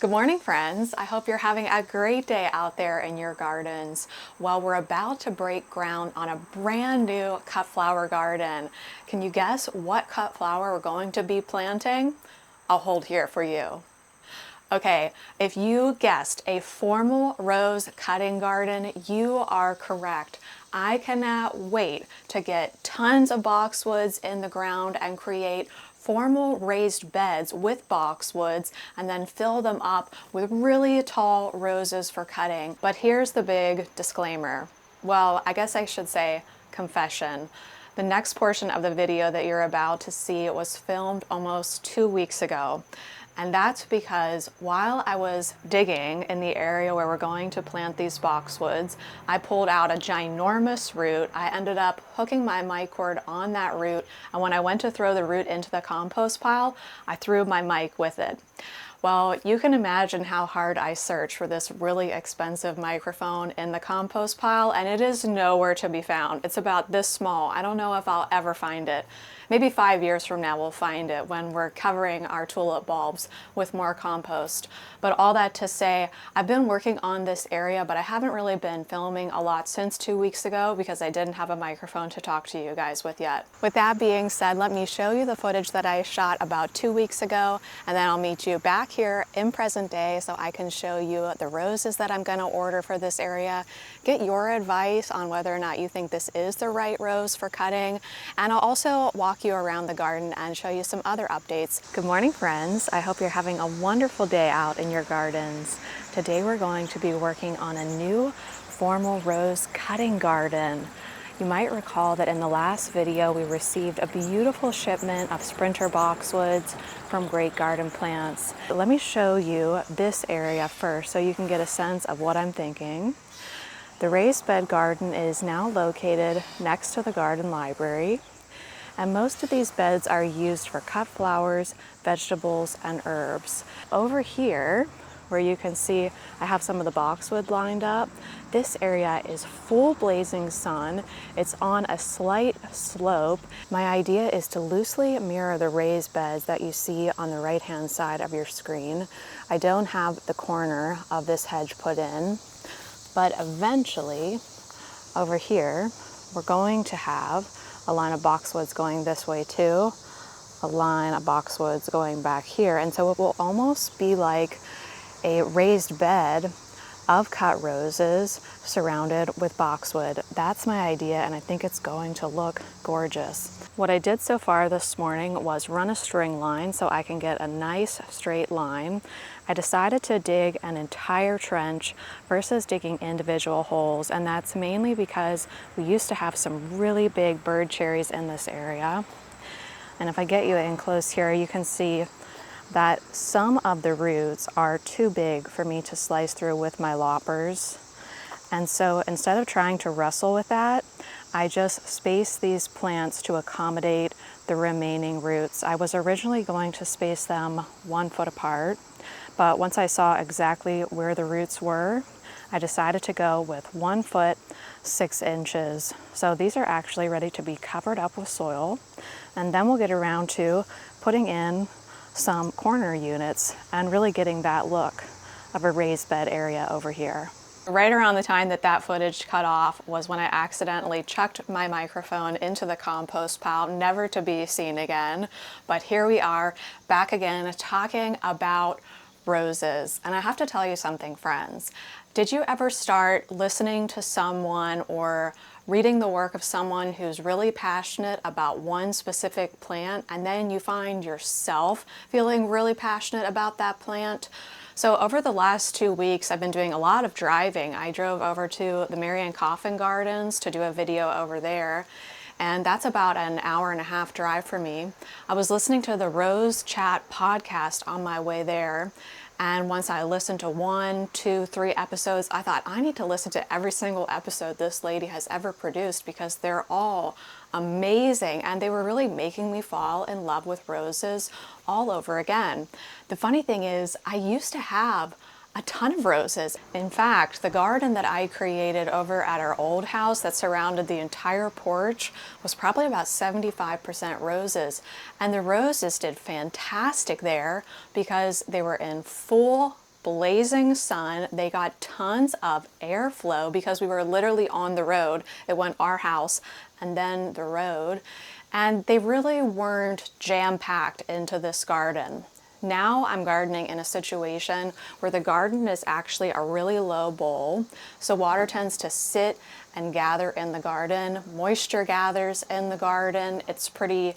Good morning, friends. I hope you're having a great day out there in your gardens. Well, we're about to break ground on a brand new cut flower garden. Can you guess what cut flower we're going to be planting? I'll hold here for you. Okay, if you guessed a formal rose cutting garden, you are correct. I cannot wait to get tons of boxwoods in the ground and create formal raised beds with boxwoods and then fill them up with really tall roses for cutting. But here's the big disclaimer. Well, I guess I should say confession. The next portion of the video that you're about to see was filmed almost 2 weeks ago. And that's because while I was digging in the area where we're going to plant these boxwoods, I pulled out a ginormous root. I ended up hooking my mic cord on that root, and when I went to throw the root into the compost pile, I threw my mic with it. Well, you can imagine how hard I searched for this really expensive microphone in the compost pile, and it is nowhere to be found. It's about this small. I don't know if I'll ever find it. Maybe 5 years from now we'll find it when we're covering our tulip bulbs with more compost. But all that to say, I've been working on this area, but I haven't really been filming a lot since 2 weeks ago because I didn't have a microphone to talk to you guys with yet. With that being said, let me show you the footage that I shot about 2 weeks ago, and then I'll meet you back here in present day so I can show you the roses that I'm going to order for this area, get your advice on whether or not you think this is the right rose for cutting, and I'll also walk you around the garden and show you some other updates. Good morning, friends. I hope you're having a wonderful day out in your gardens. Today we're going to be working on a new formal rose cutting garden. You might recall that in the last video we received a beautiful shipment of sprinter boxwoods from Great Garden Plants. Let me show you this area first so you can get a sense of what I'm thinking. The raised bed garden is now located next to the garden library, and most of these beds are used for cut flowers, vegetables, and herbs. Over here, where you can see I have some of the boxwood lined up, this area is full blazing sun. It's on a slight slope. My idea is to loosely mirror the raised beds that you see on the right-hand side of your screen. I don't have the corner of this hedge put in, but eventually, over here, we're going to have a line of boxwoods going this way too, a line of boxwoods going back here. And so it will almost be like a raised bed of cut roses surrounded with boxwood. That's my idea, and I think it's going to look gorgeous. What I did so far this morning was run a string line so I can get a nice straight line. I decided to dig an entire trench versus digging individual holes, and that's mainly because we used to have some really big bird cherries in this area. And if I get you in close here, you can see that some of the roots are too big for me to slice through with my loppers. And so instead of trying to wrestle with that, I just space these plants to accommodate the remaining roots. I was originally going to space them 1 foot apart, but once I saw exactly where the roots were, I decided to go with 1 foot 6 inches. So these are actually ready to be covered up with soil, and then we'll get around to putting in some corner units and really getting that look of a raised bed area over here. Right around the time that that footage cut off was when I accidentally chucked my microphone into the compost pile, never to be seen again. But here we are back again talking about roses. And I have to tell you something, friends. Did you ever start listening to someone or reading the work of someone who's really passionate about one specific plant, and then you find yourself feeling really passionate about that plant? So over the last 2 weeks, I've been doing a lot of driving. I drove over to the Marian Coffin Gardens to do a video over there, and that's about an hour-and-a-half drive for me. I was listening to the Rose Chat podcast on my way there, and once I listened to 1, 2, 3 episodes, I thought I need to listen to every single episode this lady has ever produced because they're all amazing, and they were really making me fall in love with roses all over again. The funny thing is, I used to have a ton of roses. In fact, the garden that I created over at our old house that surrounded the entire porch was probably about 75% roses. And the roses did fantastic there because they were in full blazing sun. They got tons of airflow because we were literally on the road. It went our house and then the road. And they really weren't jam-packed into this garden. Now I'm gardening in a situation where the garden is actually a really low bowl, so water tends to sit and gather in the garden. Moisture gathers in the garden. It's pretty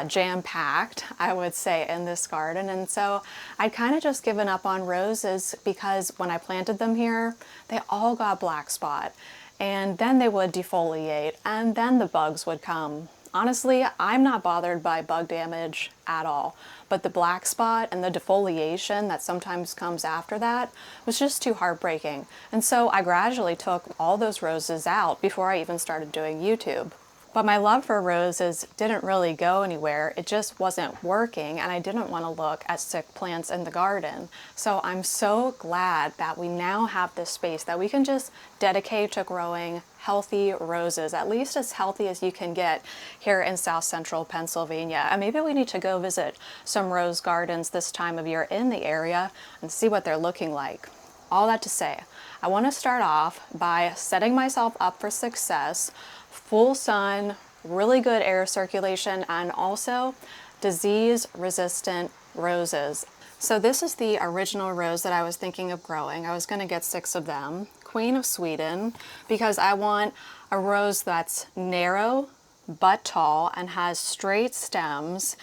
jam-packed, I would say, in this garden. And so I'd kind of just given up on roses because when I planted them here, they all got black spot. And then they would defoliate, and then the bugs would come. Honestly, I'm not bothered by bug damage at all, but the black spot and the defoliation that sometimes comes after that was just too heartbreaking. And so I gradually took all those roses out before I even started doing YouTube. But my love for roses didn't really go anywhere. It just wasn't working, and I didn't want to look at sick plants in the garden. So I'm so glad that we now have this space that we can just dedicate to growing healthy roses, at least as healthy as you can get here in South Central Pennsylvania. And maybe we need to go visit some rose gardens this time of year in the area and see what they're looking like. All that to say, I want to start off by setting myself up for success. Full sun, really good air circulation, and also disease-resistant roses. So this is the original rose that I was thinking of growing. I was going to get 6 of them. Queen of Sweden, because I want a rose that's narrow but tall and has straight stems.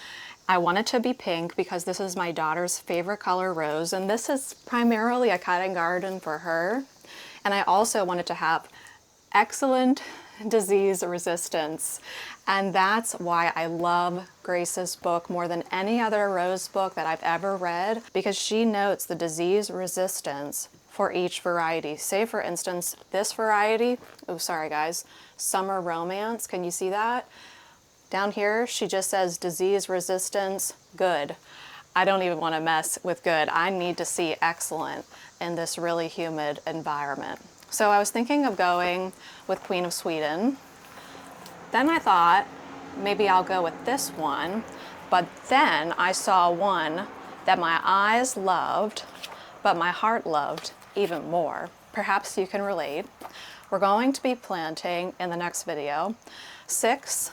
I want it to be pink because this is my daughter's favorite color rose, and this is primarily a cutting garden for her. And I also want it to have excellent disease resistance, and that's why I love Grace's book more than any other rose book that I've ever read, because she notes the disease resistance for each variety. Say for instance this variety, oh sorry guys, Summer Romance, can you see that? Down here she just says disease resistance good. I don't even want to mess with good. I need to see excellent in this really humid environment. So I was thinking of going with Queen of Sweden. Then I thought maybe I'll go with this one, but then I saw one that my eyes loved, but my heart loved even more. Perhaps you can relate. We're going to be planting in the next video 6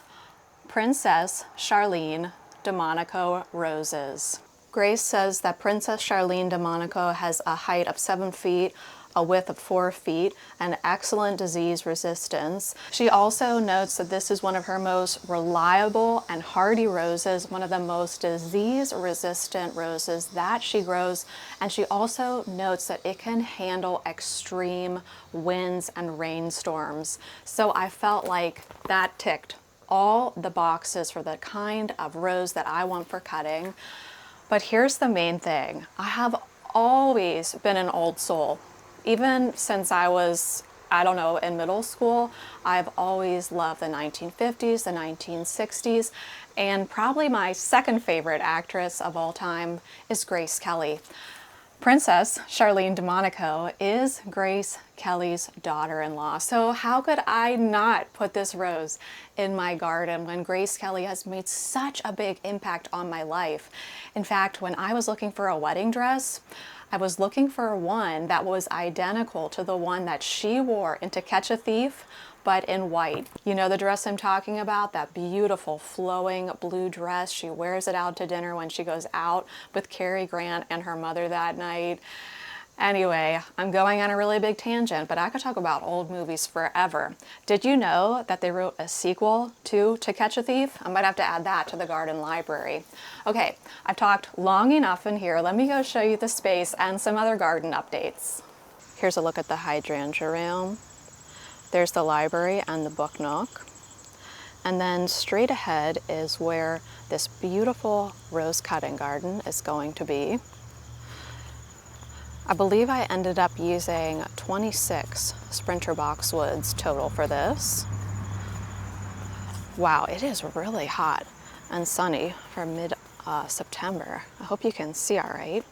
Princess Charlene de Monaco roses. Grace says that Princess Charlene de Monaco has a height of 7 feet, a width of 4 feet, and excellent disease resistance. She also notes that this is one of her most reliable and hardy roses, one of the most disease-resistant roses that she grows, and she also notes that it can handle extreme winds and rainstorms. So I felt like that ticked all the boxes for the kind of rose that I want for cutting. But here's the main thing. I have always been an old soul. Even since I was, I don't know, in middle school, I've always loved the 1950s, the 1960s, and probably my second favorite actress of all time is Grace Kelly. Princess Charlene de Monaco is Grace Kelly's daughter-in-law. So how could I not put this rose in my garden when Grace Kelly has made such a big impact on my life? In fact, when I was looking for a wedding dress, I was looking for one that was identical to the one that she wore in To Catch a Thief, but in white. You know the dress I'm talking about? That beautiful flowing blue dress. She wears it out to dinner when she goes out with Cary Grant and her mother that night. Anyway, I'm going on a really big tangent, but I could talk about old movies forever. Did you know that they wrote a sequel to Catch a Thief? I might have to add that to the garden library. Okay, I've talked long enough in here. Let me go show you the space and some other garden updates. Here's a look at the hydrangea room. There's the library and the book nook. And then straight ahead is where this beautiful rose cutting garden is going to be. I believe I ended up using 26 Sprinter Boxwoods total for this. Wow, it is really hot and sunny for mid-September. I hope you can see all right.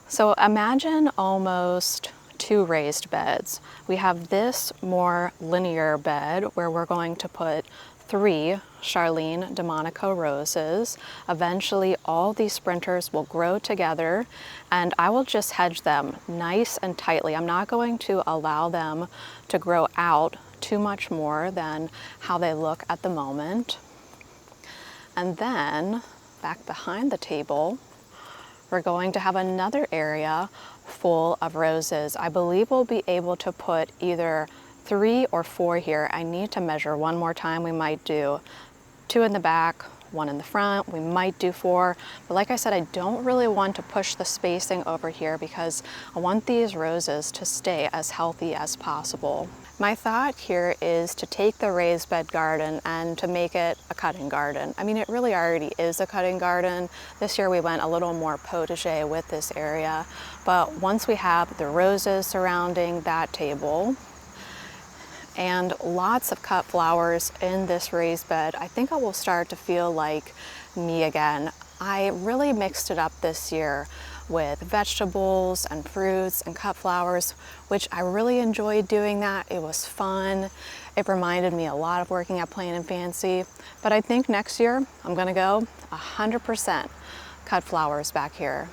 So imagine almost 2 raised beds. We have this more linear bed where we're going to put 3 Charlene de Monaco roses. Eventually all these sprinters will grow together and I will just hedge them nice and tightly. I'm not going to allow them to grow out too much more than how they look at the moment. And then back behind the table, we're going to have another area full of roses. I believe we'll be able to put either 3 or 4 here. I need to measure one more time. We might do 2 in the back, 1 in the front. We might do 4. But like I said, I don't really want to push the spacing over here because I want these roses to stay as healthy as possible. My thought here is to take the raised bed garden and to make it a cutting garden. I mean, it really already is a cutting garden. This year we went a little more potager with this area. But once we have the roses surrounding that table, and lots of cut flowers in this raised bed, I think I will start to feel like me again. I really mixed it up this year with vegetables and fruits and cut flowers, which I really enjoyed doing that. It was fun. It reminded me a lot of working at Plain and Fancy. But I think next year I'm gonna go 100% cut flowers back here.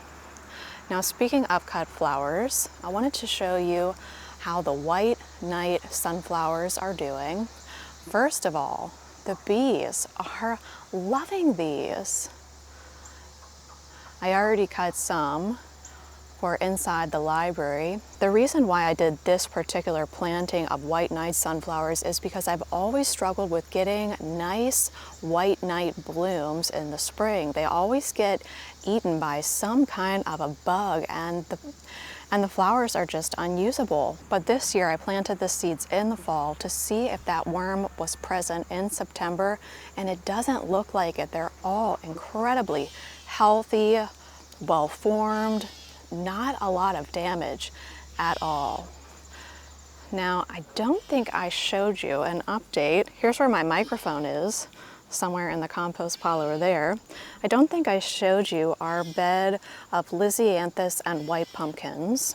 Now, speaking of cut flowers, I wanted to show you how the white night sunflowers are doing. First of all, the bees are loving these. I already cut some for inside the library. The reason why I did this particular planting of white night sunflowers is because I've always struggled with getting nice white night blooms in the spring. They always get eaten by some kind of a bug and the flowers are just unusable. But this year I planted the seeds in the fall to see if that worm was present in September, and it doesn't look like it. They're all incredibly healthy, well-formed, not a lot of damage at all. Now, I don't think I showed you an update. Here's where my microphone is, somewhere in the compost pile over there. I don't think I showed you our bed of Lisianthus and white pumpkins.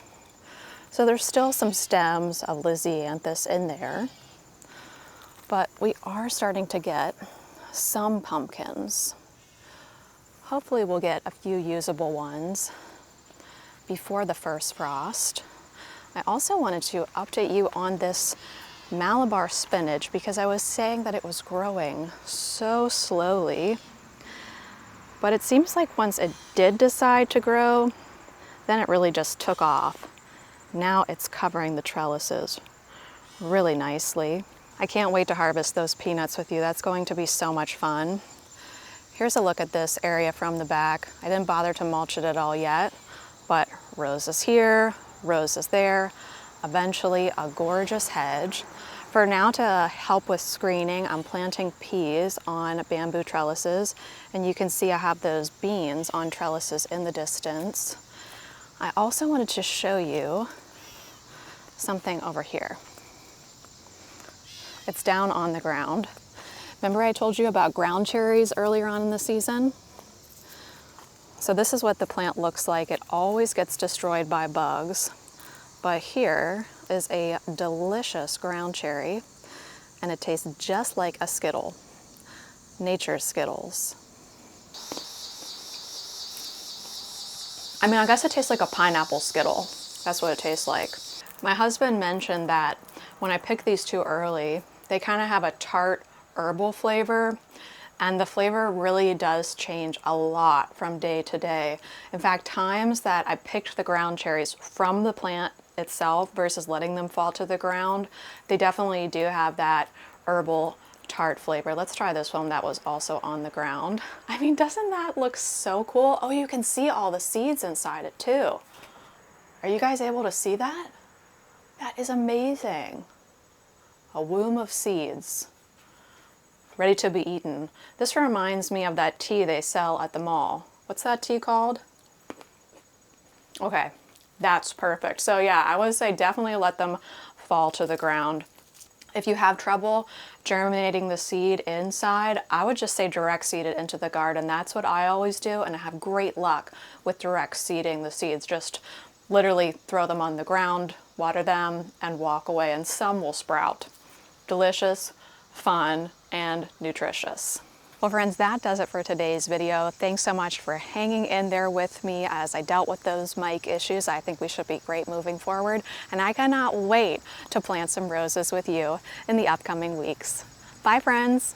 So there's still some stems of Lisianthus in there, but we are starting to get some pumpkins. Hopefully we'll get a few usable ones before the first frost. I also wanted to update you on this Malabar spinach because I was saying that it was growing so slowly, but it seems like once it did decide to grow, then it really just took off. Now it's covering the trellises really nicely. I can't wait to harvest those peanuts with you. That's going to be so much fun. Here's a look at this area from the back. I didn't bother to mulch it at all yet, but roses here, roses there, eventually a gorgeous hedge. For now, to help with screening, I'm planting peas on bamboo trellises, and you can see I have those beans on trellises in the distance. I also wanted to show you something over here. It's down on the ground. Remember I told you about ground cherries earlier on in the season? So this is what the plant looks like. It always gets destroyed by bugs. But here is a delicious ground cherry, and it tastes just like a Skittle, nature's Skittles. I mean, I guess it tastes like a pineapple Skittle. That's what it tastes like. My husband mentioned that when I picked these too early, they kind of have a tart herbal flavor, and the flavor really does change a lot from day to day. In fact, times that I picked the ground cherries from the plant itself versus letting them fall to the ground, they definitely do have that herbal tart flavor. Let's try this one that was also on the ground. I mean, doesn't that look so cool? Oh, you can see all the seeds inside it too. Are you guys able to see that? That is amazing. A womb of seeds ready to be eaten. This reminds me of that tea they sell at the mall. What's that tea called? Okay, that's perfect. So yeah, I would say definitely let them fall to the ground. If you have trouble germinating the seed inside, I would just say direct seed it into the garden. That's what I always do, and I have great luck with direct seeding the seeds. Just literally throw them on the ground, water them, and walk away, and some will sprout. Delicious, fun, and nutritious. Well friends, that does it for today's video. Thanks so much for hanging in there with me as I dealt with those mic issues. I think we should be great moving forward, and I cannot wait to plant some roses with you in the upcoming weeks. Bye friends!